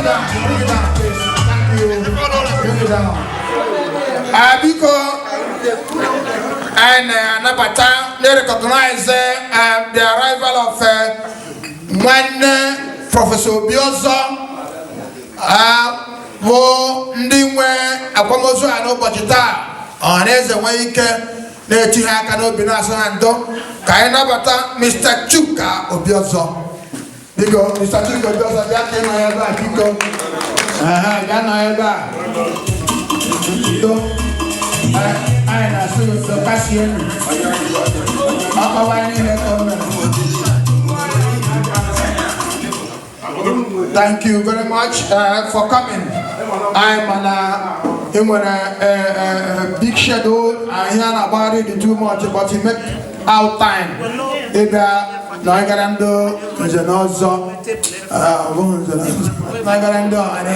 down, please. Thank you. Bring it down. Biko and Napata, they recognize the arrival of one Professor Biozo. Wo ndiwe akwamozo anobojita oneze wike na-eti ha aka n'obi na-asọ ha ndo ka anyị nabata Mr. Chuka Obiozo. Biko, Mr. Chuka Obiozo bịa ka ịnọ ebe a biko. Bịa nọ ebe a. Ndo anyị na-asụ ụzọ kasị elu. Ọkọwa niile ka o mere. Thank you very much for coming. I'm on a big shadow. I hear about it too much, but he make out time. Nagarando is an also. Nagarando and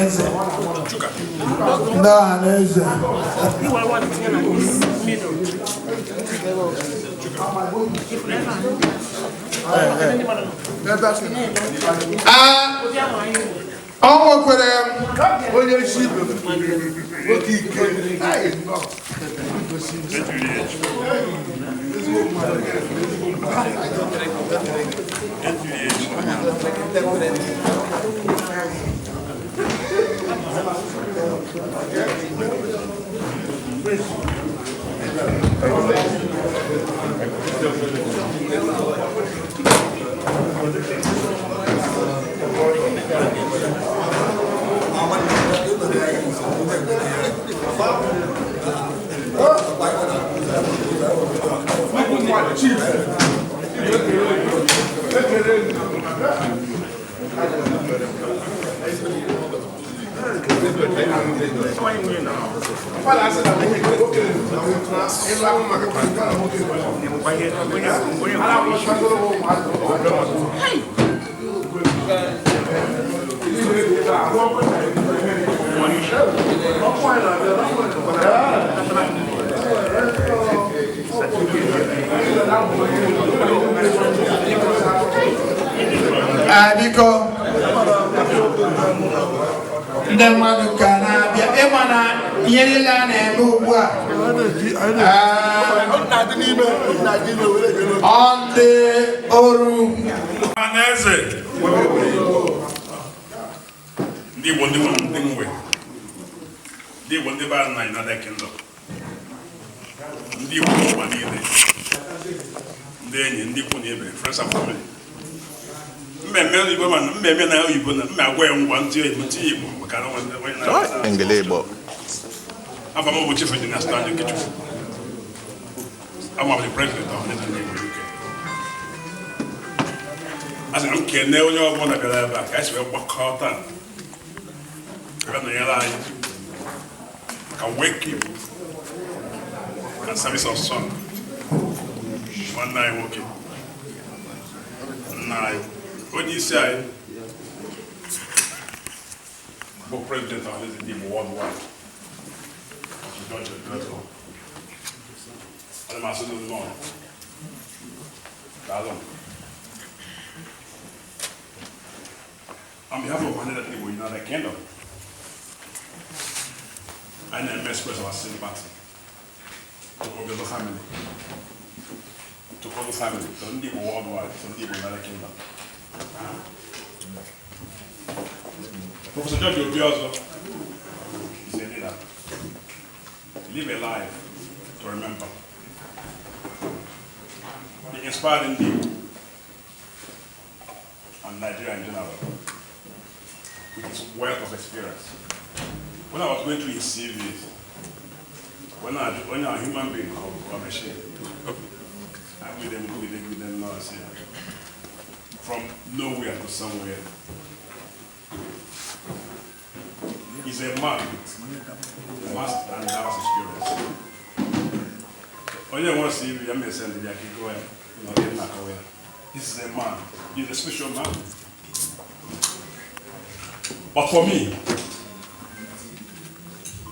ọmọ kwere onye isi oke ike Biko ndị mmadụ ka na-abịa ịma na ihe niile a na-eme ugbu a ndị ọrụ Anaeze ndị Igbo ndị mwe ndị Igbo ndị bara na United Kingdom ndị Igbo n'ụwa niile ndị enyi ndị ikwu na ibe friends and family mmemme Igbo mana mmemme na Igbo na mme agwa ya ngwa ntị Igbo maka na ngele Igbo afọ m bụ Chief Engineer Stanley Ikechukwu I'm the president of the Igbo UK. As I'm kene onye ọbụla bịara ebe a ka esi wee gbakọta ebe nọnyere anyị maka wake Igbo and service of song nwanne anyị nwoke nna anyị onye isi anyị bụ president of the Igbo worldwide I'm also doing more. On behalf of United People United Kingdom, I express our sympathy to all the family, to the people worldwide, to the people United Kingdom. Professor George Obiozo is a leader. Live a life to remember. He inspired indeed and Nigeria in general with his wealth of experience. When I was going through his CV, when I'm a human being or a machine, I with them now see from nowhere to somewhere. He's a man with vast and diverse experience. When you want to see him, you send him This is a man. He's a special man. But for me,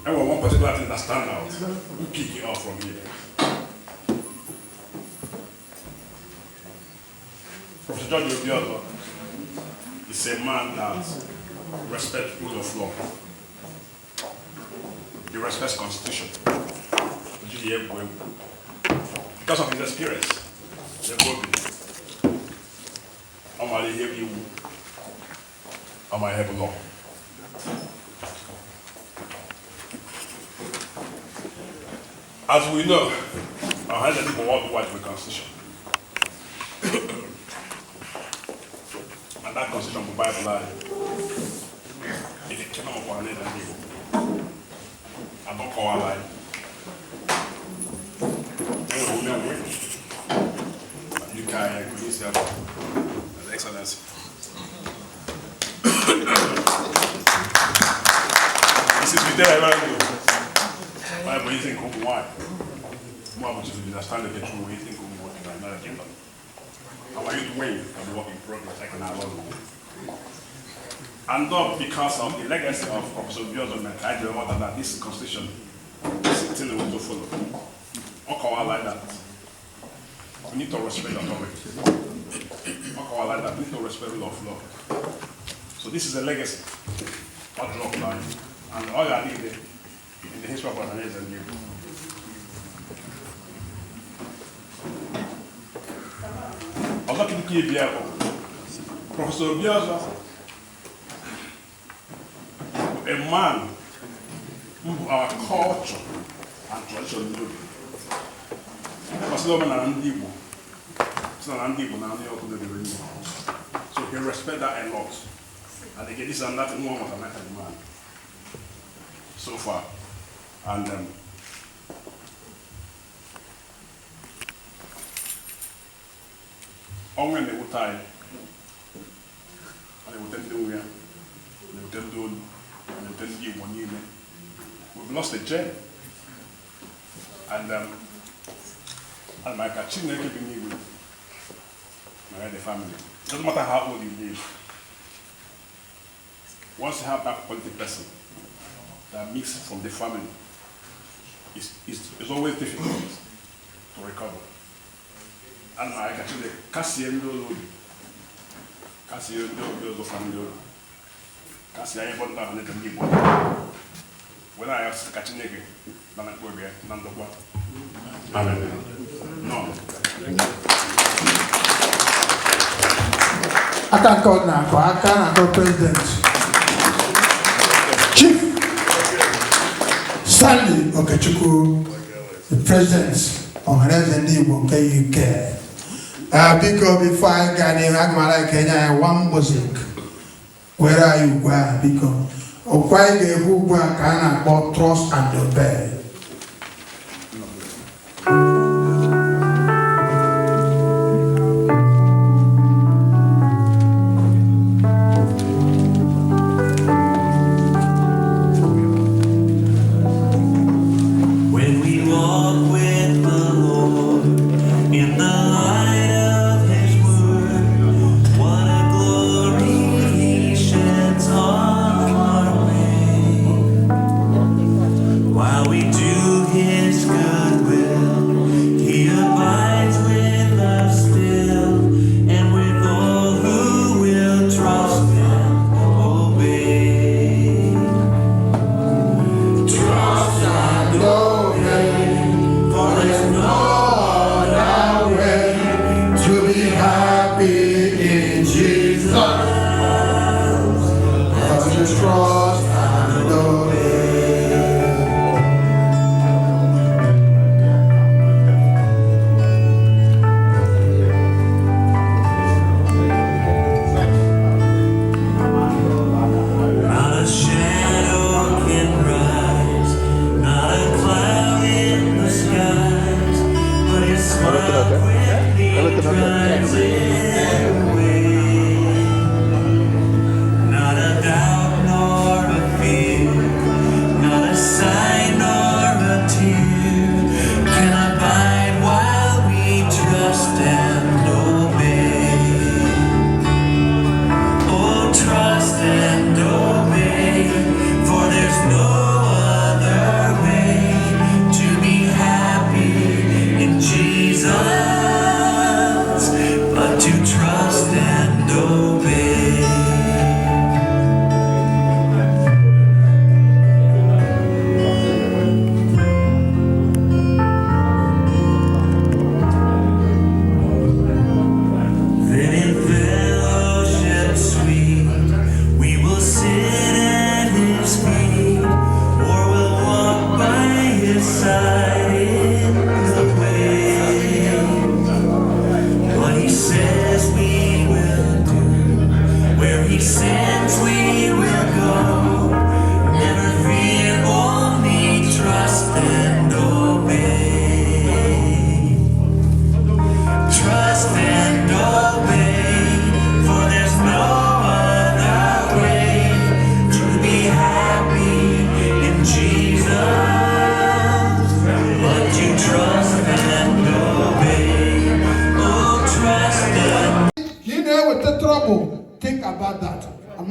I want one particular thing that stands out. We pick it up from here. Professor George Obiozo is a man that respect rule of law. He respects constitution. Because of his experience, I'm going to help you. I'm going to help law. As we know, our hands people want to watch the constitution. And that constitution provides life. If it cannot go on it and people, I don't call our life. You can agree yourself as Excellency. This is with everybody. Why do you think why? More about you understand the truth, what you think will be working right now again. How are you doing? I'm working in progress. I can have all. And not because of the legacy of Professor Biozo I do more that this constitution is still going to follow. Okay, like that. We need to respect authority. Okay, like that. We need to respect the law of law. So this is a legacy of law of life. And all you are doing in the history of Guatemala and you. I was looking to keep Professor Biozo, a man who our culture and tradition do. So he respect that a lot. And again, this is not one was American man so far. And when they would tie, and they would tend to do, we've lost a gem. And my catching never be me with the family. Doesn't matter how old you live. Once you have that quality person that mix from the family, it's always difficult to recover. And my catching the Cassian family. Cassia, when I asked catching nigga, none of what. Amen. No. I can't call now, I can't call President. Chief Stanley Okechukwu, the President of Resident KUK. Because before I got in Agmara Kenya, one music. Where are you, because of why they who can about trust and obey. Not a doubt nor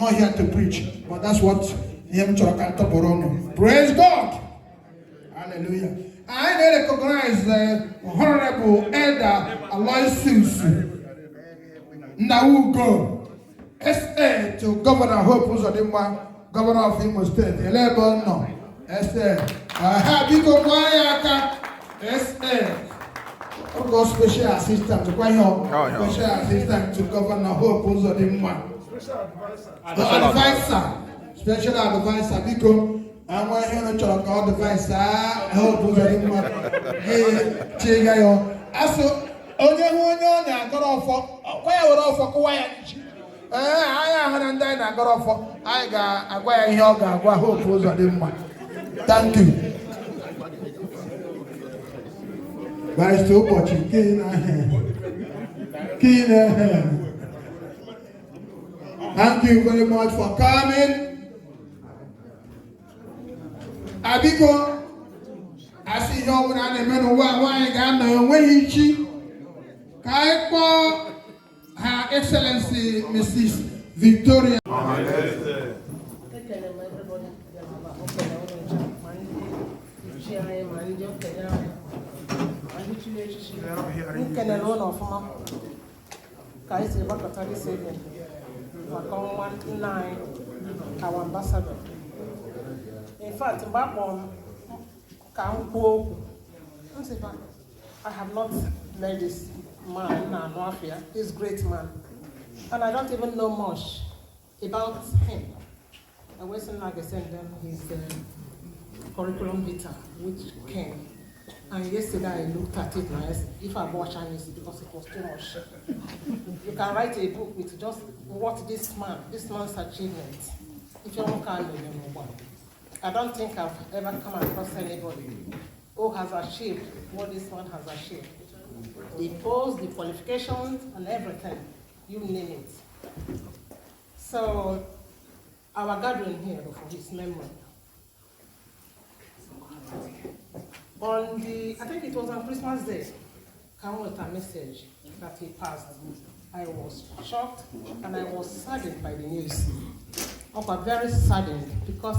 I'm not here to preach, but that's what him to praise God. Hallelujah. I recognize the Honorable Elder Aloysius Naugo, SA to Governor Hope Uzodimma, Governor of Imo State. 11 no. SA. Habiko Kwayaka, SA. I'll go special assistant to special assistant to Governor Hope Uzodimma. Advisor. Special advisor because I'm going to talk advisor. I hope Uzodimma. Chigayo. Aso onye na-agọrọ ọfọ kwa ya were ọfọ kụwa ya anyị ahụrụ ndị anyị na-agọrọ ọfọ anyị ga-agwa ya ihe ọ ga-agwa Hope Uzodimma. Thank you. Vice ụbọchị nke thank you very much for coming. Abiko asị ihe ọbụla a na-eme n'ụwa nwaanyị ga-anọ enweghị ichi ka anyị kpọọ Her Excellency Mrs. Victoria. Our ambassador. In fact, I have not met this man, this great man, and I don't even know much about him. I wasn't like I sent them his curriculum vitae, which came, and yesterday I looked at it now. If I watch Chinese, because it was too much. You can write a book with just what this man's achievements. If you don't know one. I don't think I've ever come across anybody who has achieved what this man has achieved. The post, the qualifications, and everything, you name it. So, our gathering here for his memory. I think it was on Christmas Day, came with a message that he passed. I was shocked and I was saddened by the news. Very saddened because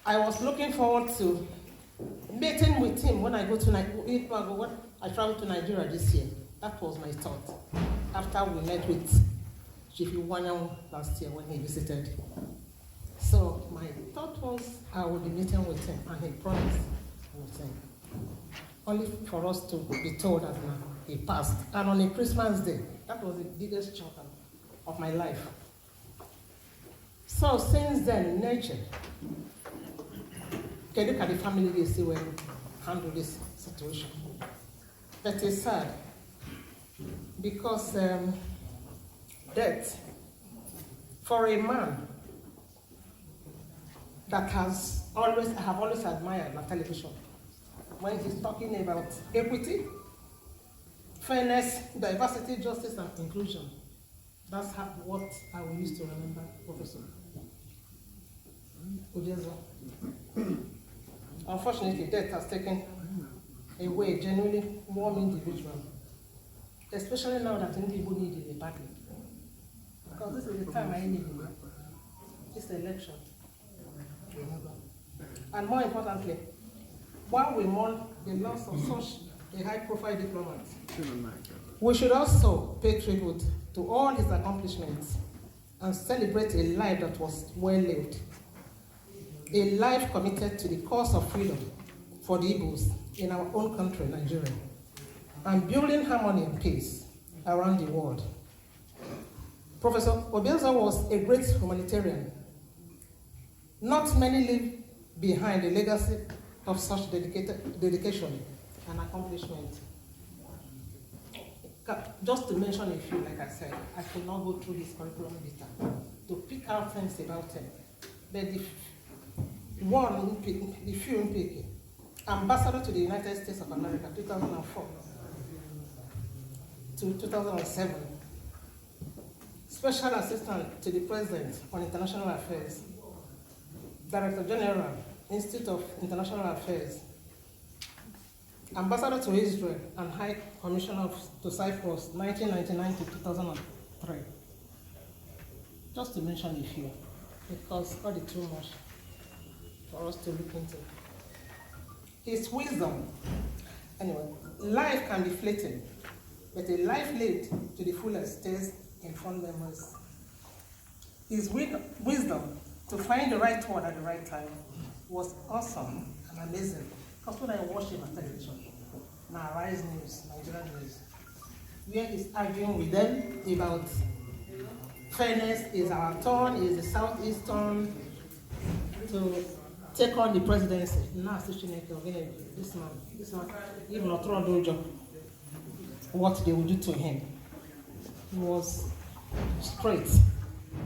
I was looking forward to meeting with him when I go to Nigeria. I traveled to Nigeria this year. That was my thought. After we met with Chief Iwanyang last year when he visited. So my thought was I would be meeting with him, and he promised with him. Only for us to be told that now he passed. And on a Christmas Day, that was the biggest shock of my life. So since then, nature, can you look at the family they see when handle this situation? But it's sad because death for a man that I have always admired on television when he's talking about equity, fairness, diversity, justice, and inclusion. That's what I will use to remember Professor Obiazo. Unfortunately, death has taken away a genuinely warm individual, especially now that people need it badly. Because this is the time I need it. This election. And more importantly, while we mourn the loss of such a high-profile diplomat, we should also pay tribute to all his accomplishments and celebrate a life that was well lived. A life committed to the cause of freedom for the Igbos in our own country, Nigeria, and building harmony and peace around the world. Professor Obiazo was a great humanitarian. Not many leave behind a legacy of such dedication and accomplishment. Just to mention a few, like I said, I could not go through his curriculum vitae to pick out things about him. But the few in picking, Ambassador to the United States of America, 2004 to 2007, Special Assistant to the President on International Affairs, Director General, Institute of International Affairs, Ambassador to Israel and High Commissioner to Cyprus, 1999 to 2003. just to mention a few, because all the too much for us to look into. His wisdom. Anyway, life can be fleeting, but a life lived to the fullest stays in fond memories. His wisdom to find the right word at the right time was awesome and amazing. Because when I watch him on television, now Rise News, Nigerian News, where he's arguing with them about fairness is our turn, is the Southeast turn to take on the presidency. Now, this man, even not throw no job, what they would do to him. He was straight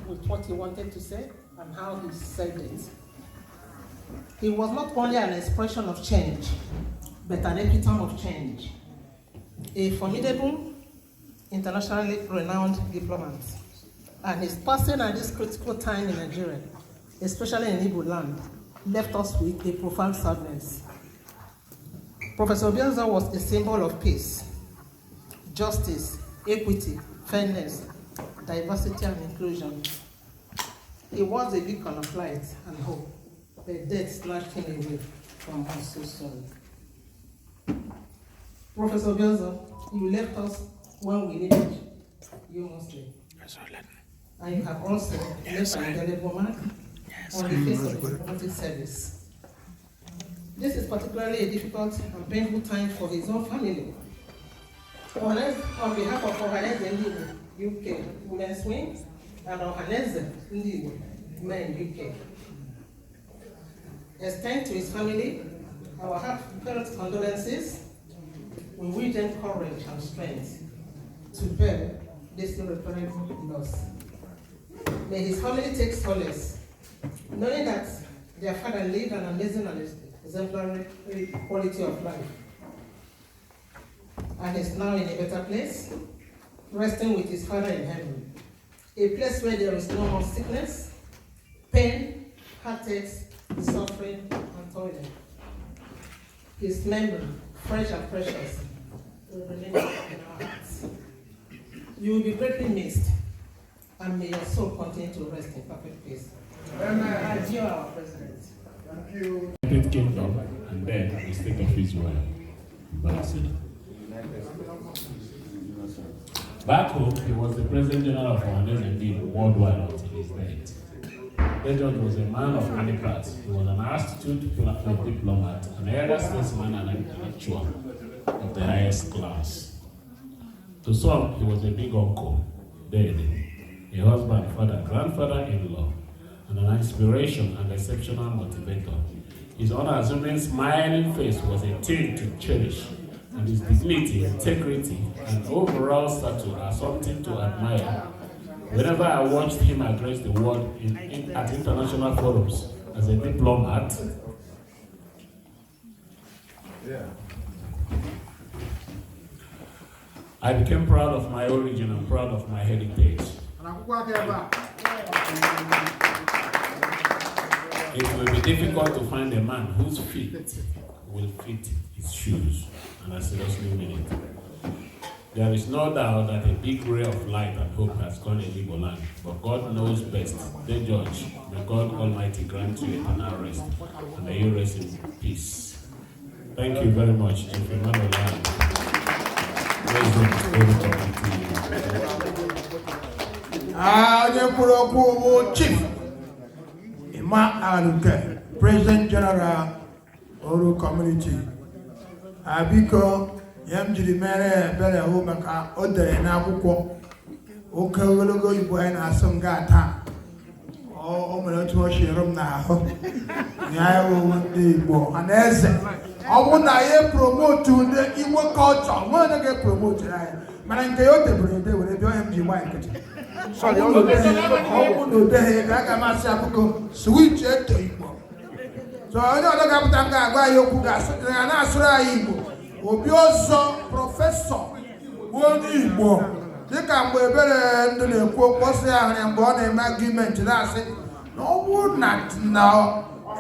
with what he wanted to say and how he said it. He was not only an expression of change, but an epitome of change. A formidable, internationally renowned diplomat. And his passing at this critical time in Nigeria, especially in Igbo land, left us with a profound sadness. Professor Obiozor was a symbol of peace, justice, equity, fairness, diversity, and inclusion. He was a beacon of light and hope, but death snatched him away from us so soon. Professor Obiozor, you left us when we needed you mostly. And you have also left an indelible mark on the face of the diplomatic service. This is particularly a difficult and painful time for his own family. On behalf of Ohaneze Ndigo UK Women's Wing and Ohaneze Ndigo Men UK, extend to his family our heartfelt condolences. We wish them courage and strength to bear this irreparable loss. May his family take solace, knowing that their father lived an amazing and exemplary quality of life, and is now in a better place, resting with his Father in heaven, a place where there is no more sickness, pain, heartaches, suffering, and toil. His memory, fresh and precious, will remain in our hearts. You will be greatly missed, and may your soul continue to rest in perfect peace. Amen. Adieu, our President. Thank you. United Kingdom and then the state of Israel. Back home, he was the President General of Ohaneze Ndigo worldwide until his death. George was a man of many parts. He was an astute diplomat, an elder statesman, and an intellectual of the highest class. To some, he was a big uncle, daddy, a husband, father, grandfather-in-law, and an inspiration and exceptional motivator. His unassuming, smiling face was a thing to cherish, and his dignity, integrity, and overall stature are something to admire. Whenever I watched him address the world at international forums as a diplomat, I became proud of my origin and proud of my heritage. It will be difficult to find a man whose feet will fit his shoes, and I seriously mean it. There is no doubt that a big ray of light and hope has gone in Igbo land, but God knows best. Dear George, may God Almighty grant you eternal rest, and may you rest in peace. Thank you very much, Chief Emmanuel. Chief Emma Aluke, President General Oru Community. Abiko Yamjiri mere bere hu maka odere na akwụkwọ oke ogologo Igbo anyị na-asụ nga taa o mere otu o shiri m n'ahụ ya ewu ndị Igbo Ọhaneze ọ bụ na ya promote ndị Igbo culture nwe onye ga-promote ya mana nke ya o debere ede were bịa onye m ji gba nkịtị ọ bụ na odeghị ka aga masị akụkọ switch eto Igbo so onye ọdọ ga-apụta m ga-agwa anyị okwu ga na-asụrụ anyị Igbo Obiozor prọfesọ onye Igbo dịka mgbe ebere ndụ na-ekwu okwu ọsọ ya hụrụ mgbe ọ na-eme argument na-asị na ọ bụrụ na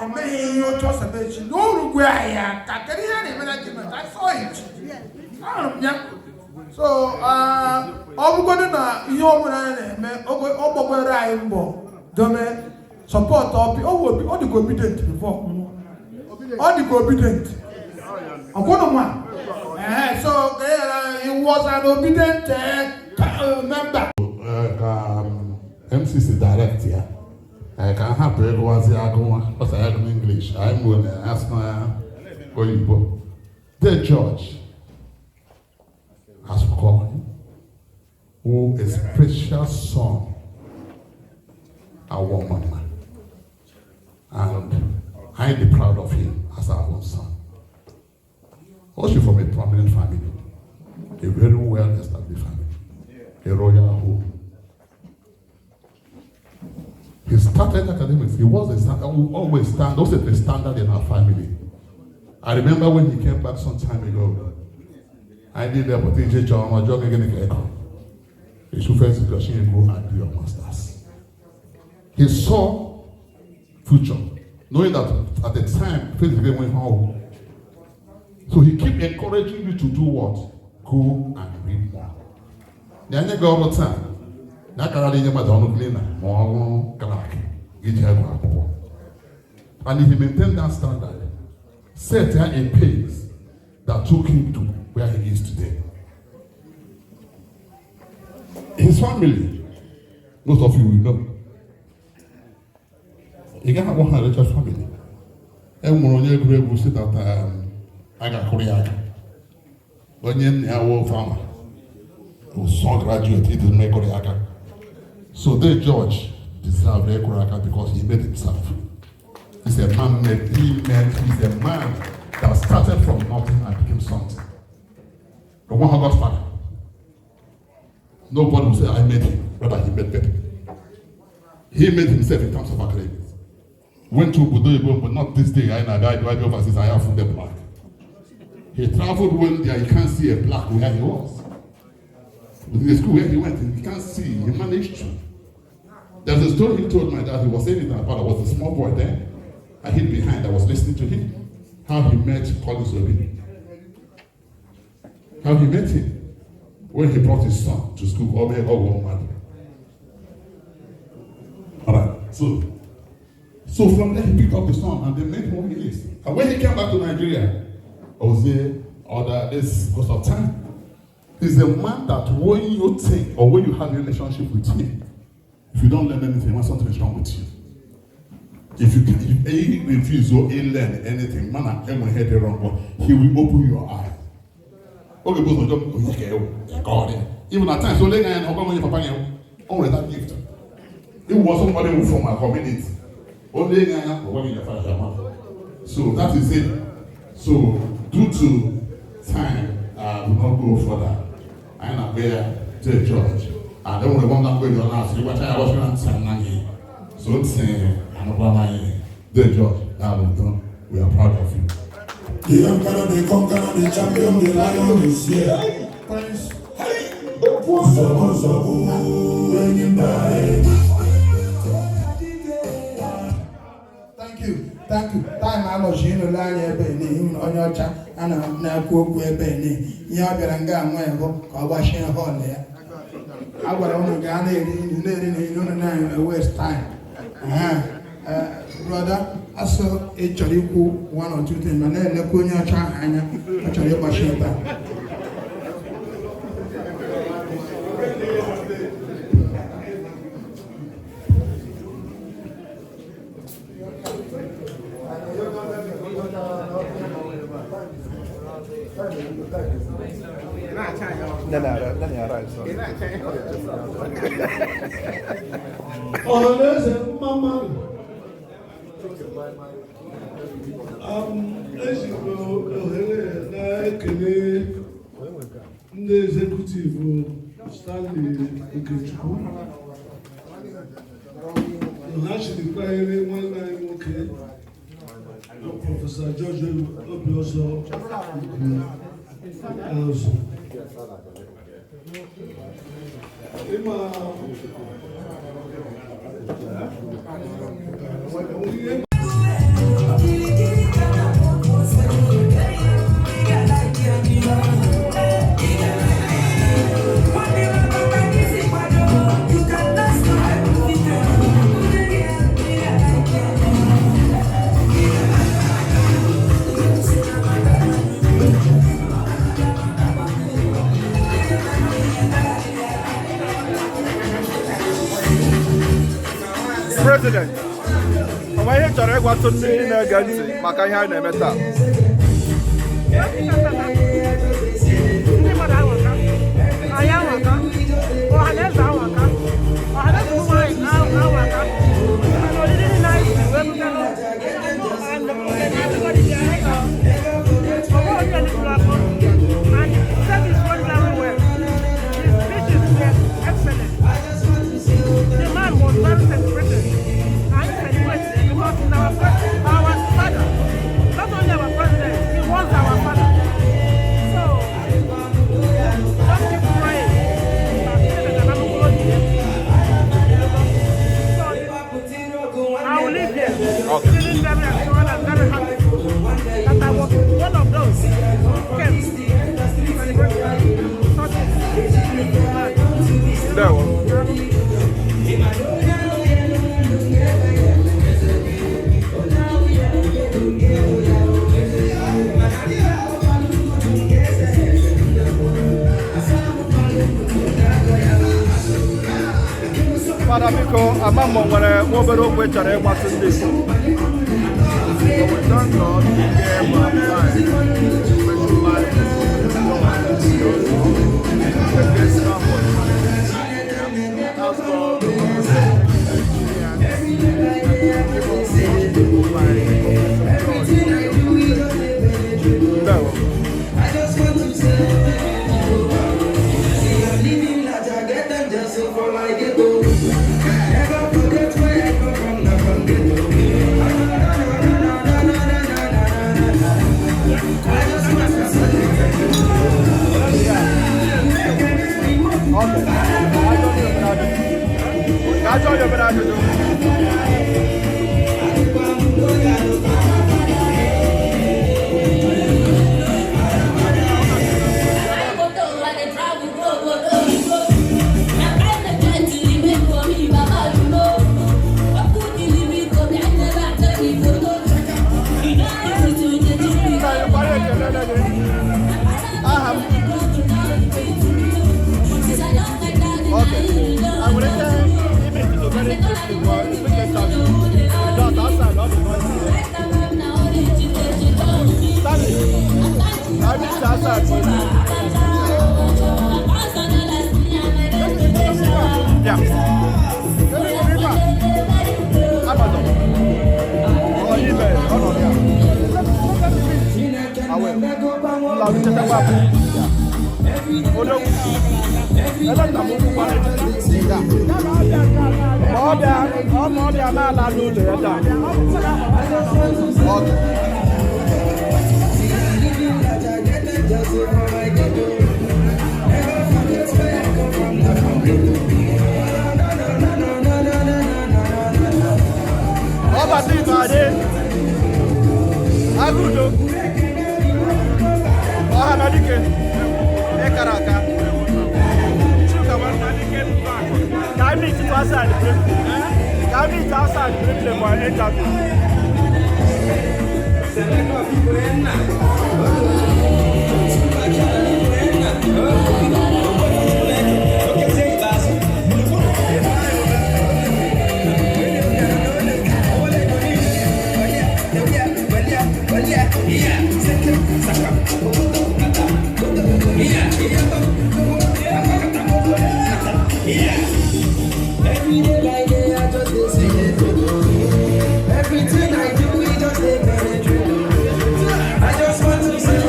emeghị ihe otu ọsọ echi na orugwe ahịa ka kedu ihe a na-eme na argument I saw it ahụrụ m ya So, ọbụgodị na ihe ọbụla anyị na-eme ọgbọgbere anyị mbọ dome support ọ dịka obedient before ọ dịka obedient ọkwụnụ nwa so he was an obedient member. MCC direct ya ka hapụ ịgụwazi agụnwa ọsa ya gụn English anyị nwere asụ ya oyibo. The judge has called who is precious son our mama, and I be proud of him as our own son. Also from a prominent family, a very well established family, a royal home. He started academics. He was always also the standard in our family. I remember when he came back some time ago, I did the potential job, my job again. He should first go and do your masters. He saw future, knowing that at the time, faith went home. So he kept encouraging you to do what? Go and read more. Then you go all the time. And if he maintained that standard, set a pace that took him to where he is today. His family, most of you will know. He got one religious family. And when you sit at Agakuriaga, when you are a farmer, who saw graduate, he didn't make Kuriaga. So the judge deserved Ekuraka because he made himself. He's a man made, he's a man that started from nothing and became something. The one who got father. Nobody will say, I made him, rather he made better. He made himself in terms of academics. Went to Budo, but not this day, I died overseas, I have from the black. He traveled when there, you can't see a black where he was. In the school where he went, you can't see, he managed to. There's a story he told my dad, he was saying it about I was a small boy then. I hid behind, I was listening to him. How he met Collins Obi. How he met him when he brought his son to school, All right. So from there he picked up the son and they made him who he is. And when he came back to Nigeria, I was there, this because of time. He's a man that when you think or when you have a relationship with him, if you don't learn anything, something is wrong with you. If you learn anything, man, I will head the wrong one. He will open your eyes. Okay, God. Even at times, so they can only that gift. It was somebody from my community. Only so that is it. So due to time, I will not go further. I am aware to the church. I don't want to go to your last. You watch I was going to so say the judge, we are proud of you. The emperor, the conqueror, the champion, the lion is here. Thank you. Time I was in the line on your chat and I'm now cook with Benny. Yagaranga, I was in a hall there. I was only in waste time. Brother, I saw a chariku 1 or 2 things, and then the Kunya China, a charipa. The executive Stanley Okechukwu actually playing one line okay. Professor George Obioso Onwe ihe chọrọ ịgwatụ ndị na-ege ntị maka ihe anyị na-eme taa. Ndị mmadụ awaka, anyị awaka, ọhaneze awaka, ọhaneze ụmụ nwaanyị awaka. And oriri niile anyị si wee butere and everybody there onye onye nipụrụ afọ and service went very well. His speeches were excellent. The man was very celebrated. I celebrate because he's our father. Not only our president, he was our father. So, don't keep crying. I will leave here. Feeling very assured and very happy that I was one of those who came to celebrate such a There we Father Biko, Amamo nwere obere okwu chọrọ ịgbatụ ndị Igbo. But we thank God he gave us life, special life, against somebody. Ask God to I just want to say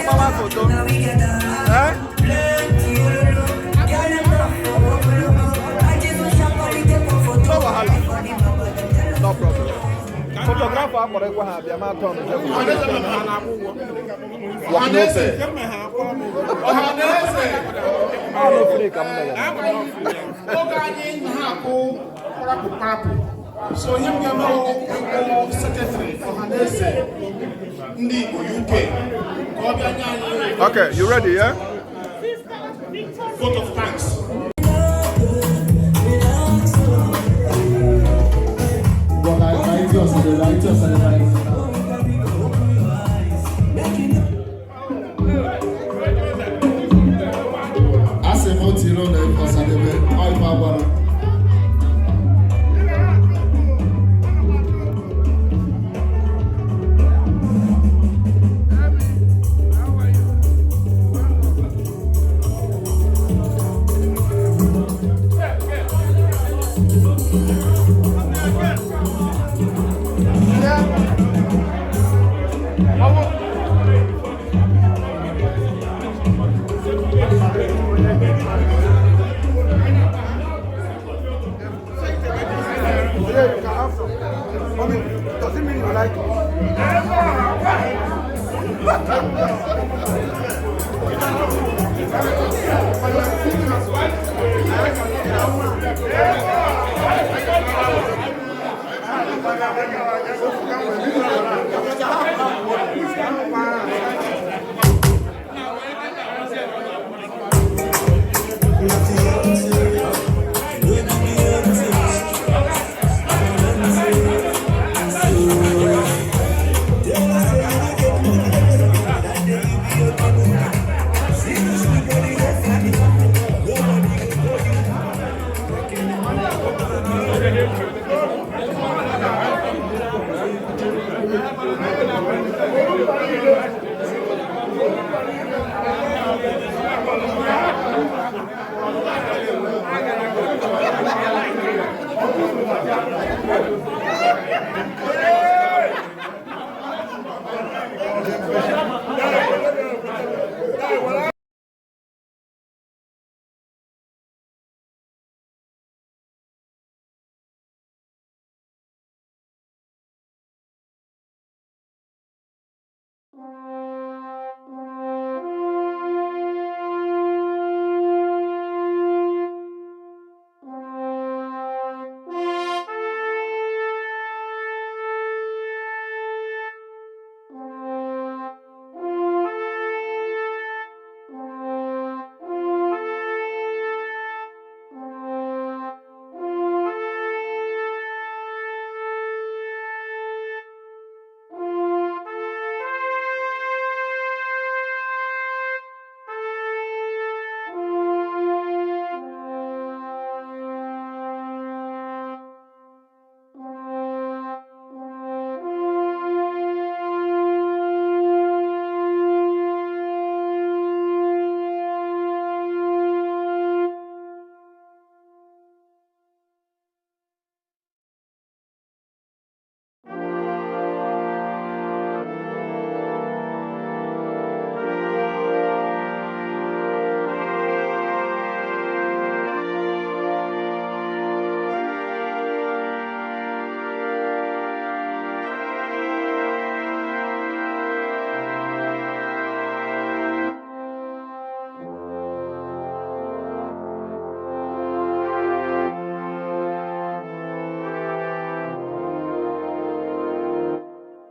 mama photo. Eh? No wahala. No problem. Photographer akpọrọ ekwe ha abịa ma atọ m. Ọhaneze. Ọrụ ofere ka m mere. Oge anyị ha akụ kparapụ. So onye m ga-eme ọkụ sekretịrị Ọhaneze ndị Igbo UK ka ọ bịa nye anyị. Okay, you ready, yeah? Vote of thanks. Doesn't mean you like it.